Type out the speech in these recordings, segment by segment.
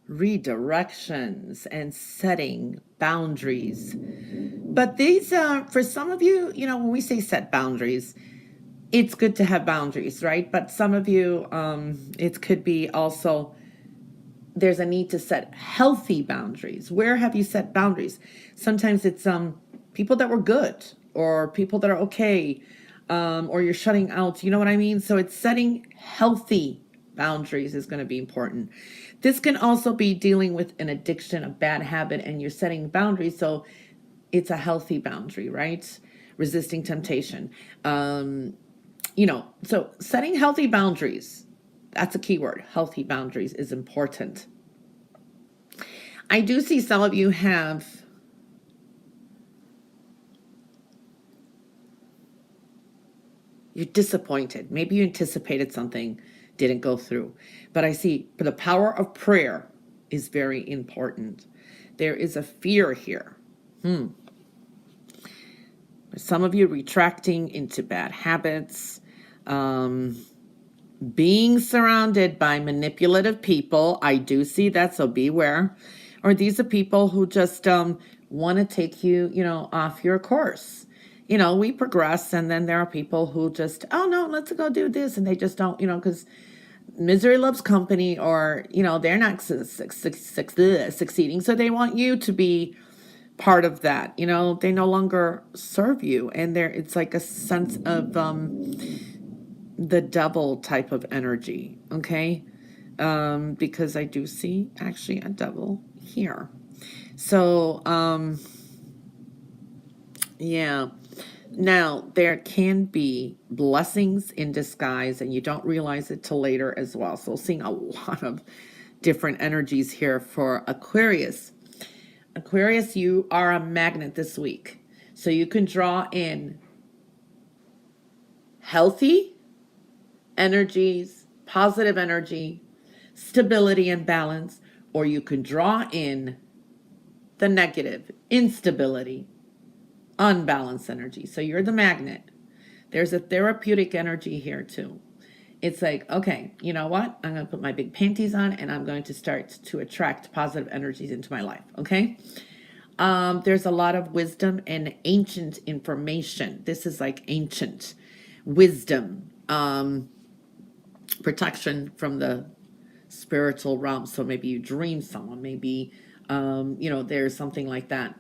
redirections and setting boundaries. But these are, for some of you, when we say set boundaries, it's good to have boundaries, right? But some of you, it could be also, there's a need to set healthy boundaries. Where have you set boundaries? Sometimes it's people that were good or people that are okay, or you're shutting out, you know what I mean? So it's setting healthy boundaries is going to be important. This can also be dealing with an addiction, a bad habit, and you're setting boundaries. So it's a healthy boundary, right? Resisting temptation. So setting healthy boundaries, that's a key word. Healthy boundaries is important. I do see some of you you're disappointed. Maybe you anticipated something, didn't go through. But I see the power of prayer is very important. There is a fear here. Some of you retracting into bad habits, being surrounded by manipulative people. I do see that, so beware. Or these are people who just want to take you, off your course. We progress, and then there are people who just, oh no, let's go do this, and they just don't, because misery loves company, or they're not succeeding, so they want you to be part of that. They no longer serve you, and it's like a sense of the devil type of energy, okay? Because I do see actually a devil here. So yeah. Now, there can be blessings in disguise, and you don't realize it till later as well. So seeing a lot of different energies here for Aquarius. Aquarius, you are a magnet this week. So you can draw in healthy energies, positive energy, stability and balance, or you can draw in the negative, instability, unbalanced energy. So you're the magnet. There's a therapeutic energy here too. It's like, okay, you know what? I'm going to put my big panties on, and I'm going to start to attract positive energies into my life. Okay. There's a lot of wisdom and ancient information. This is like ancient wisdom, protection from the spiritual realm. So maybe you dream someone, maybe, there's something like that.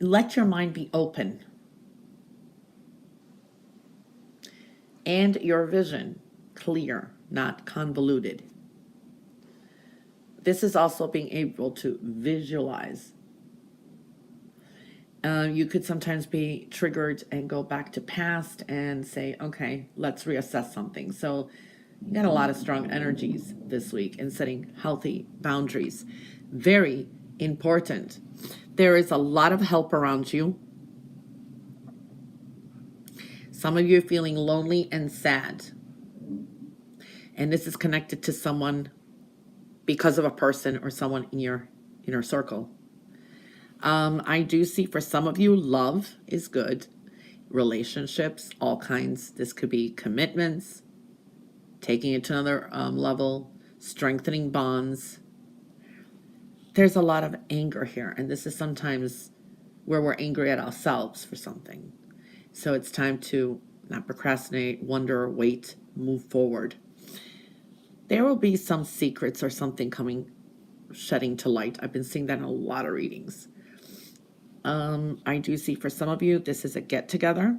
Let your mind be open, and your vision clear, not convoluted. This is also being able to visualize. You could sometimes be triggered and go back to past and say, okay, let's reassess something. So you got a lot of strong energies this week in setting healthy boundaries. Very important. There is a lot of help around you. Some of you are feeling lonely and sad. And this is connected to someone because of a person or someone in your inner circle. I do see for some of you, love is good. Relationships, all kinds. This could be commitments, taking it to another level, strengthening bonds. There's a lot of anger here, and this is sometimes where we're angry at ourselves for something. So it's time to not procrastinate, wonder, wait, move forward. There will be some secrets or something shedding to light. I've been seeing that in a lot of readings. I do see for some of you, this is a get-together.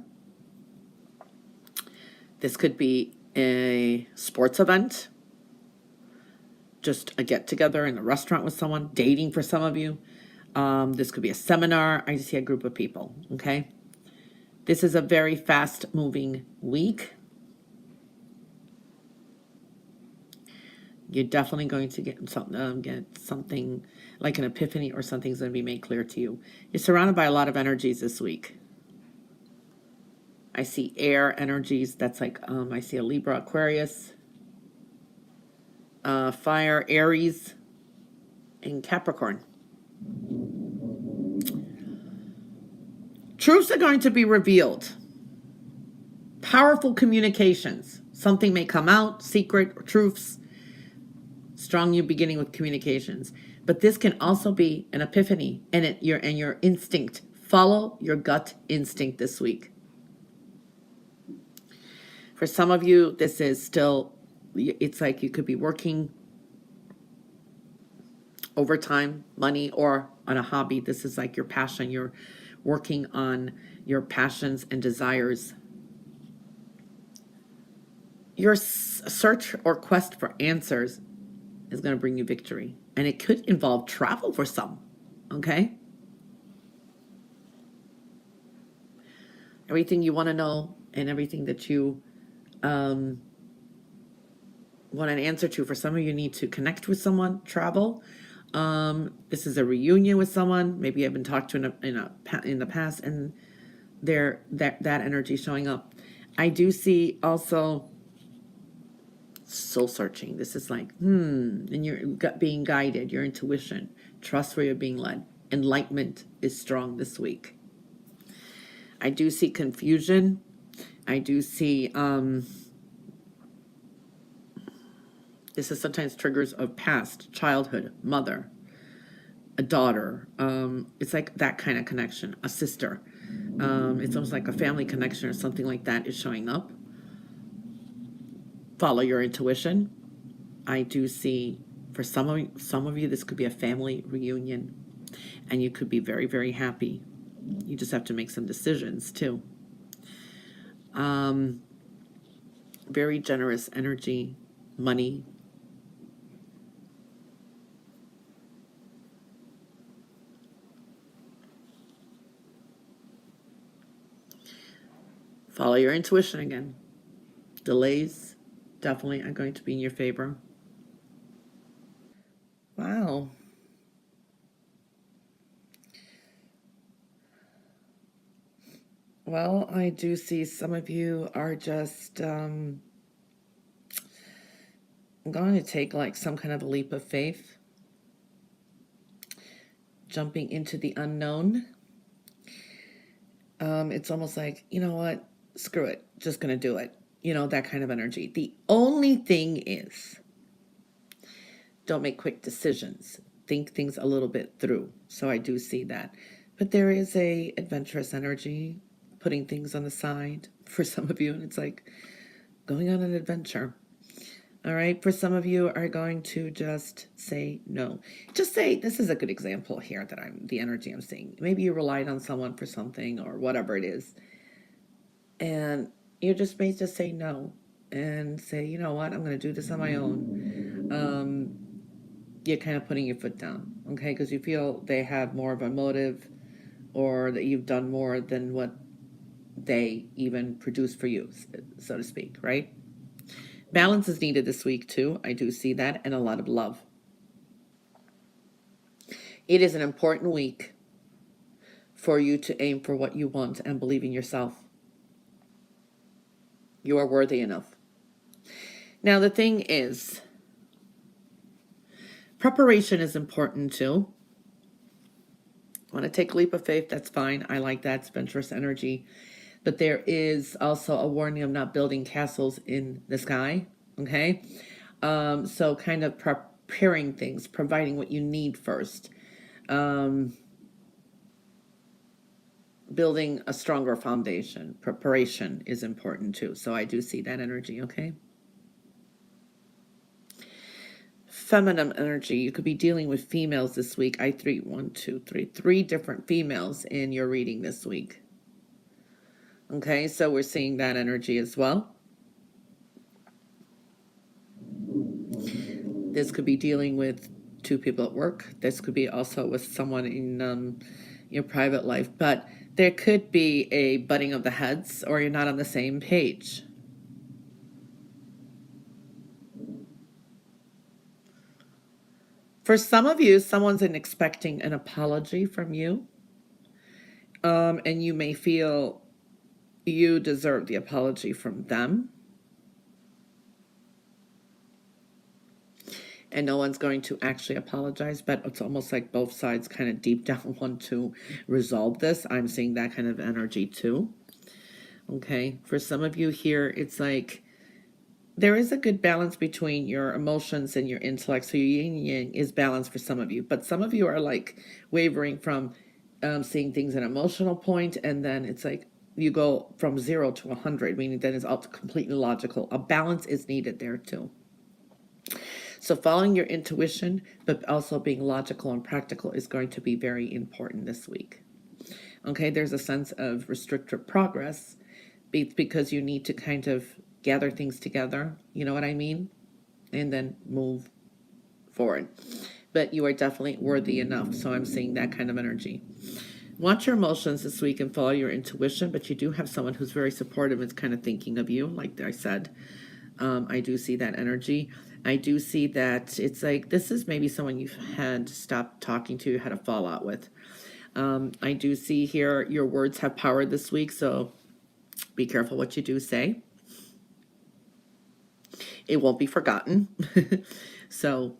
This could be a sports event, just a get-together in a restaurant with someone, dating for some of you. This could be a seminar. I see a group of people, okay? This is a very fast-moving week. You're definitely going to get something like an epiphany, or something's going to be made clear to you. You're surrounded by a lot of energies this week. I see air energies. That's like, I see a Libra, Aquarius, fire, Aries, and Capricorn. Truths are going to be revealed. Powerful communications. Something may come out, secret or truths. Strong new beginning with communications. But this can also be an epiphany and your instinct. Follow your gut instinct this week. For some of you, this is still, it's like you could be working overtime, money, or on a hobby. This is like your passion. You're working on your passions and desires. Your search or quest for answers is going to bring you victory. And it could involve travel for some, okay? Everything you want to know and everything that you want an answer to. For some of you need to connect with someone, travel. This is a reunion with someone. Maybe you've been talked to in the past, and that energy showing up. I do see also soul searching. This is like, and you're being guided, your intuition, trust where you're being led. Enlightenment is strong this week. I do see confusion. I do see, this is sometimes triggers of past, childhood, mother, a daughter. It's like that kind of connection, a sister. It's almost like a family connection or something like that is showing up. Follow your intuition. I do see, for some of you, this could be a family reunion, and you could be very, very happy. You just have to make some decisions too. Very generous energy, money. Follow your intuition again. Delays definitely are going to be in your favor. Wow. Well, I do see some of you are just going to take like some kind of a leap of faith, jumping into the unknown. It's almost like, you know what, screw it, just going to do it. You know, that kind of energy. The only thing is, don't make quick decisions. Think things a little bit through. So I do see that. But there is a adventurous energy, putting things on the side for some of you, and it's like going on an adventure. All right, for some of you are going to just say no. Just say, this is a good example here that the energy I'm seeing. Maybe you relied on someone for something or whatever it is, and you just may just say no and say, you know what, I'm going to do this on my own. You're kind of putting your foot down, okay, because you feel they have more of a motive, or that you've done more than what they even produce for you, so to speak, right? Balance is needed this week too. I do see that, and a lot of love. It is an important week for you to aim for what you want and believe in yourself. You are worthy enough. Now, the thing is, preparation is important too. Want to take a leap of faith? That's fine. I like that. It's adventurous energy. But there is also a warning of not building castles in the sky, okay? So kind of preparing things, providing what you need first. Building a stronger foundation. Preparation is important too. So I do see that energy, okay? Feminine energy. You could be dealing with females this week. Three different females in your reading this week. Okay, so we're seeing that energy as well. This could be dealing with two people at work. This could be also with someone in your private life. But there could be a butting of the heads, or you're not on the same page. For some of you, someone's expecting an apology from you. And you may feel you deserve the apology from them. And no one's going to actually apologize, but it's almost like both sides kind of deep down want to resolve this. I'm seeing that kind of energy too. Okay, for some of you here, it's like there is a good balance between your emotions and your intellect. So your yin and yang is balanced for some of you, but some of you are like wavering from seeing things at an emotional point, and then it's like you go from 0 to 100, meaning that it's all completely logical. A balance is needed there too. So following your intuition, but also being logical and practical is going to be very important this week. Okay, there's a sense of restricted progress because you need to kind of gather things together, you know what I mean? And then move forward. But you are definitely worthy enough. So I'm seeing that kind of energy. Watch your emotions this week and follow your intuition, but you do have someone who's very supportive and is kind of thinking of you, like I said. I do see that energy. I do see that it's like this is maybe someone you've had to stop talking to, had a fallout with. I do see here your words have power this week, so be careful what you do say. It won't be forgotten. So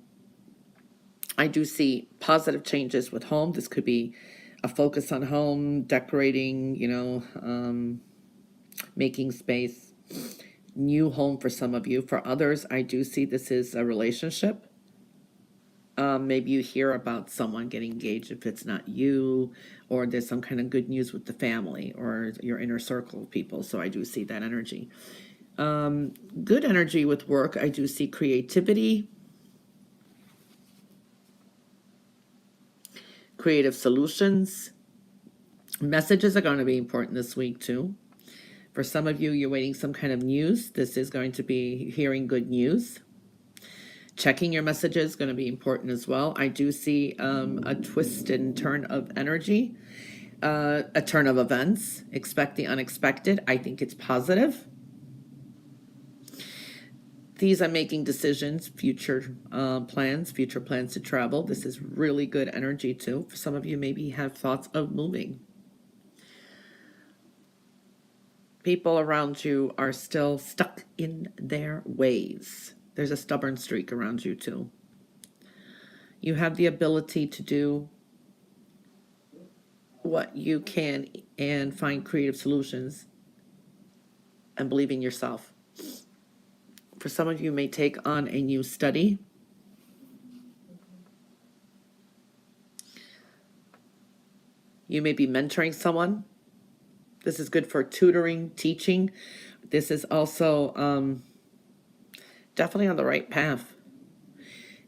I do see positive changes with home. This could be a focus on home, decorating, making space, new home for some of you. For others, I do see this is a relationship. Maybe you hear about someone getting engaged if it's not you, or there's some kind of good news with the family or your inner circle of people. So I do see that energy. Good energy with work. I do see creativity, creative solutions. Messages are going to be important this week too. For some of you, you're waiting some kind of news. This is going to be hearing good news. Checking your messages is going to be important as well. I do see a twist and turn of energy, a turn of events. Expect the unexpected. I think it's positive. These are making decisions, future plans to travel. This is really good energy too. For some of you, maybe have thoughts of moving. People around you are still stuck in their ways. There's a stubborn streak around you too. You have the ability to do what you can and find creative solutions and believe in yourself. For some of you, may take on a new study. You may be mentoring someone. This is good for tutoring, teaching. This is also definitely on the right path.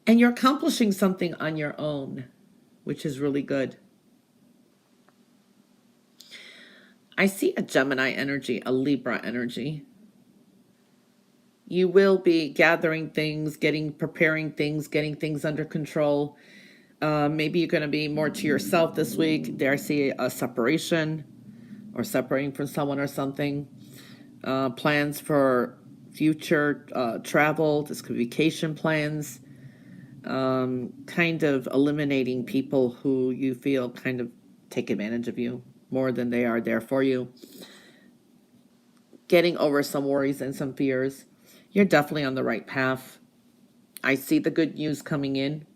And you're accomplishing something on your own, which is really good. I see a Gemini energy, a Libra energy. You will be gathering things, preparing things, getting things under control. Maybe you're going to be more to yourself this week. There I see a separation or separating from someone or something. Plans for future travel. This could be vacation plans. Kind of eliminating people who you feel kind of take advantage of you more than they are there for you. Getting over some worries and some fears. You're definitely on the right path. I see the good news coming in.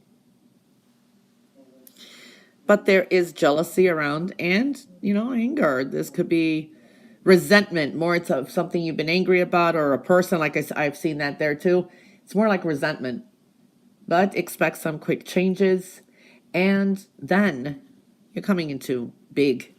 But there is jealousy around and, anger. This could be resentment. More it's of something you've been angry about or a person. Like I said, I've seen that there too. It's more like resentment. But expect some quick changes. And then you're coming into big